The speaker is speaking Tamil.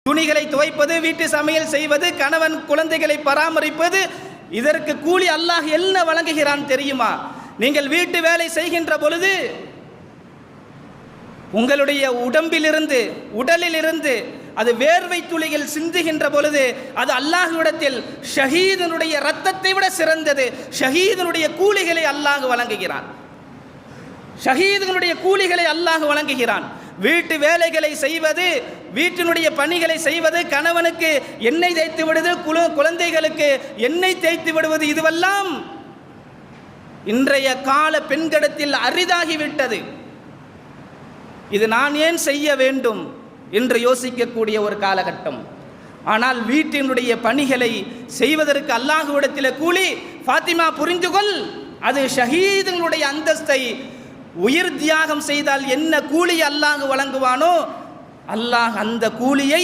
துணிகளை துவைப்பது, வீட்டு சமையல் செய்வது, கணவன் குழந்தைகளை பராமரிப்பது, இதற்கு கூலி அல்லாஹ் என்ன வழங்குகிறான் தெரியுமா? நீங்கள் வீட்டு வேலை செய்கின்ற பொழுது உங்களுடைய உடம்பிலிருந்து, உடலிலிருந்து அது வேர்வை துளிகள் சிந்துகின்ற பொழுது அது அல்லாஹ்விடத்தில் ஷஹீதனுடைய இரத்தத்தை விட சிறந்தது. ஷஹீதனுடைய கூலிகளை அல்லாஹ் வழங்குகிறான். ஷஹீதனுடைய கூலிகளை அல்லாஹ் வழங்குகிறான். வீட்டு வேலைகளை செய்வது, வீட்டினுடைய பணிகளை செய்வது, கணவனுக்கு எண்ணெய் தேய்த்து விடுவது, குழந்தைகளுக்கு எண்ணெய் தேய்த்து விடுவது, இதுவெல்லாம் இன்றைய கால பெண்களிடத்தில் அரிதாகிவிட்டது. இது நான் ஏன் செய்ய வேண்டும் என்று யோசிக்கக்கூடிய ஒரு காலகட்டம். ஆனால் வீட்டினுடைய பணிகளை செய்வதற்கு அல்லாஹ்விடத்தில் கூலி, ஃபாத்திமா புரிந்துகொள், அது ஷஹீதுகளுடைய அந்தஸ்தை உயிர் தியாகம் செய்தால் என்ன கூலி அல்லாஹ் வழங்குவானோ அல்லாஹ் அந்த கூலியை